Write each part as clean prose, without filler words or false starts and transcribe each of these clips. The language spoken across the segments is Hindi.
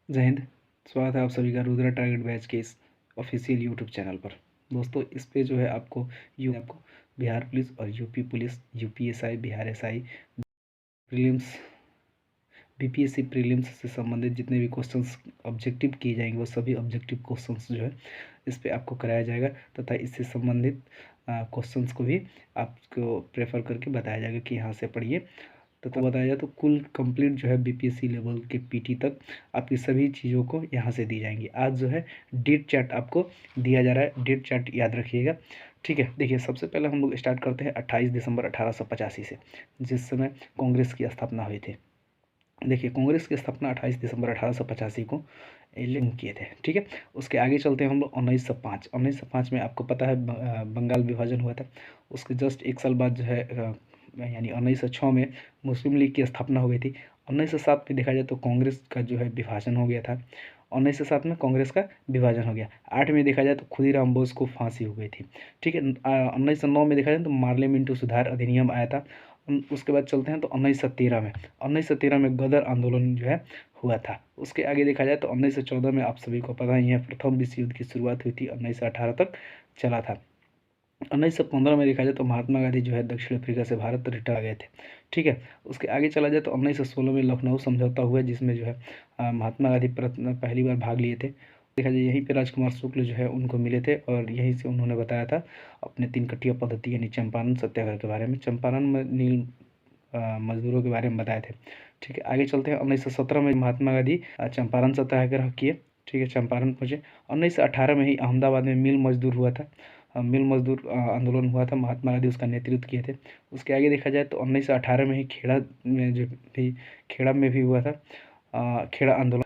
जय हिंद। स्वागत है आप सभी का रुद्रा टारगेट बैच के इस ऑफिशियल यूट्यूब चैनल पर। दोस्तों, इस पे जो है आपको बिहार पुलिस और UP police, UPSI, Bihar SI, prelims, BPSC prelims से संबंधित जितने भी क्वेश्चंस ऑब्जेक्टिव किए जाएंगे वो सभी ऑब्जेक्टिव क्वेश्चंस जो है इस पे आपको कराया जाएगा तथा इससे संबंधित क्वेश्चंस को भी आपको प्रेफर करके बताया जाएगा कि यहाँ से पढ़िए। तो बताया जाए तो कुल कंप्लीट जो है बीपीएससी लेवल के पीटी तक आपकी सभी चीज़ों को यहाँ से दी जाएंगी। आज जो है डेट चार्ट आपको दिया जा रहा है, डेट चार्ट याद रखिएगा। ठीक है, देखिए सबसे पहले हम लोग स्टार्ट करते हैं 28 दिसंबर 1885 से, जिस समय कांग्रेस की स्थापना हुई थी। देखिए, कांग्रेस की स्थापना 28 दिसंबर 1885 को एलिन किए थे। ठीक है, उसके आगे चलते हैं हम लोग 1905 में आपको पता है बंगाल विभाजन हुआ था। उसके जस्ट एक साल बाद जो है यानी 1906 में मुस्लिम लीग की स्थापना हो गई थी। 1907 में देखा जाए तो कांग्रेस का जो है विभाजन हो गया था। 1907 में कांग्रेस का विभाजन हो गया। 8 में देखा जाए तो खुदीराम बोस को फांसी हो गई थी। ठीक है, 1909 में देखा जाए तो मार्ले मिंटो सुधार अधिनियम आया था। उसके बाद चलते हैं तो 1913 में गदर आंदोलन जो है हुआ था। उसके आगे देखा जाए तो 1914 में आप सभी को पता ही है प्रथम विश्व युद्ध की शुरुआत हुई थी, 1918 तक चला था। 1915 में देखा जाए तो महात्मा गांधी जो है दक्षिण अफ्रीका से भारत रिटर्न आ गए थे। ठीक है, उसके आगे चला जाए तो 1916 में लखनऊ समझौता हुआ, जिसमें जो है महात्मा गांधी पहली बार भाग लिए थे। देखा जाए यहीं पे राजकुमार शुक्ल जो है उनको मिले थे और यहीं से उन्होंने बताया था अपने 3 कटिया पद्धति यानी चंपारण सत्याग्रह के बारे में, चंपारण में नील मजदूरों के बारे में बताए थे। ठीक है, आगे चलते हैं 1917 में महात्मा गांधी चंपारण सत्याग्रह किए। ठीक है, चंपारण पहुंचे। 1918 में ही अहमदाबाद में मिल मजदूर हुआ था, मिल मजदूर आंदोलन हुआ था, महात्मा गांधी उसका नेतृत्व किए थे। उसके आगे देखा जाए तो 1918 में ही खेड़ा में भी हुआ था खेड़ा आंदोलन।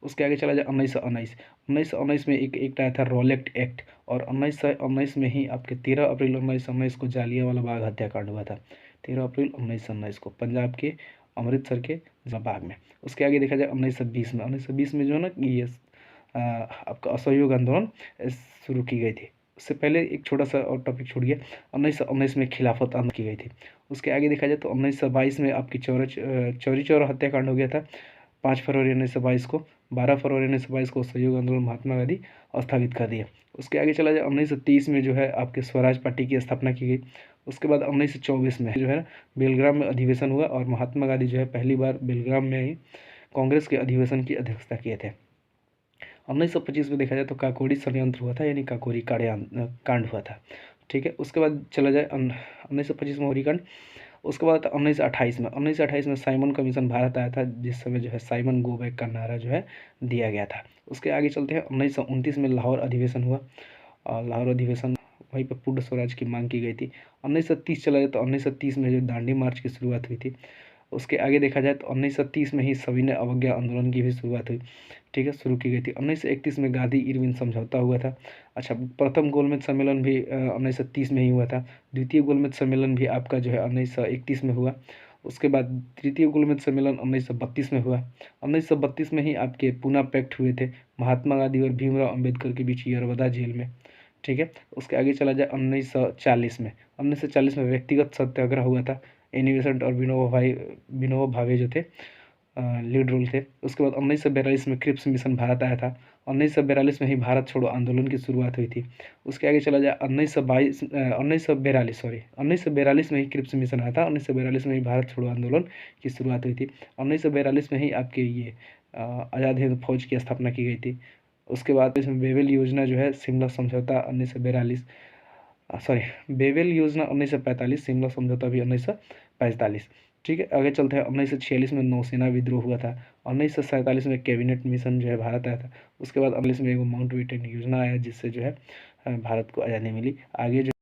उसके आगे चला जाए 1919 में एक एक्ट आया था रॉलेट एक्ट, और 1919 में ही आपके 13 अप्रैल 1919 को जालियांवाला बाग हत्याकांड हुआ था। 13 अप्रैल 1919 को पंजाब के अमृतसर के बाग में। उसके आगे देखा जाए 1920 में जो है ना ये आपका असहयोग आंदोलन शुरू की गई थी। उससे पहले एक छोटा सा और टॉपिक छूट गया, 1919 में खिलाफत आंदोलन की गई थी। उसके आगे देखा जाए तो 1922 में आपकी चौरी चौरा हत्याकांड हो गया था 5 फरवरी 1922 को। 12 फरवरी 1922 को सहयोग आंदोलन महात्मा गांधी स्थगित कर दिया। उसके आगे चला जाए 1930 में जो है आपके स्वराज पार्टी की स्थापना की गई। उसके बाद 1924 में जो है बेलग्राम में अधिवेशन हुआ और महात्मा गांधी जो है पहली बार बेलग्राम में ही कांग्रेस के अधिवेशन की अध्यक्षता किए थे। 1925 में देखा जाए तो काकोरी षड्यंत्र हुआ था, यानी काकोरी कांड हुआ था। ठीक है, उसके बाद चला जाए 1925 में होरी कांड। उसके बाद 1928 में साइमन कमीशन भारत आया था, जिस समय जो है साइमन गो बैक का नारा जो है दिया गया था। उसके आगे चलते हैं 1929 में लाहौर अधिवेशन हुआ और लाहौर अधिवेशन वहीं पर पूर्ण स्वराज की मांग की गई थी। 1930 चला जाए तो 1930 में जो दांडी मार्च की शुरुआत हुई थी। उसके आगे देखा जाए तो 1930 में ही सविनय अवज्ञा आंदोलन की भी शुरुआत हुई। ठीक है, शुरू की गई थी। 1931 में गांधी इरविन समझौता हुआ था। अच्छा, प्रथम गोलमेज सम्मेलन भी 1930 में ही हुआ था। द्वितीय गोलमेज सम्मेलन भी आपका जो है 1931 में हुआ। उसके बाद तृतीय गोलमेज सम्मेलन 1932 में हुआ। 1932 में ही आपके पूना पैक्ट हुए थे महात्मा गांधी और भीमराव अम्बेडकर के बीच यरवदा जेल में। ठीक है, उसके आगे चला जाए 1940 में व्यक्तिगत सत्याग्रह हुआ था। एनी बेसेंट और विनोबा भावे जो थे लीड रोल थे। उसके बाद 1942 में क्रिप्स मिशन भारत आया था। 1942 में ही भारत छोड़ो आंदोलन की शुरुआत हुई थी। उसके आगे चला जाए 1942 में ही क्रिप्स मिशन आया था। 1942 में ही भारत छोड़ो आंदोलन की शुरुआत हुई थी। 1942 में ही आपके ये आज़ाद हिंद फौज की स्थापना की गई थी। उसके बाद इसमें बेवेल योजना जो है शिमला समझौता 1942, सॉरी बेवेल योजना 1945, शिमला समझौता भी 1945। ठीक है, आगे चलते हैं 1946 में नौसेना विद्रोह हुआ था। 1947 में कैबिनेट मिशन जो है भारत आया था। उसके बाद 19 में एगो माउंट बेटन योजना आया, जिससे जो है भारत को आज़ादी मिली। आगे जो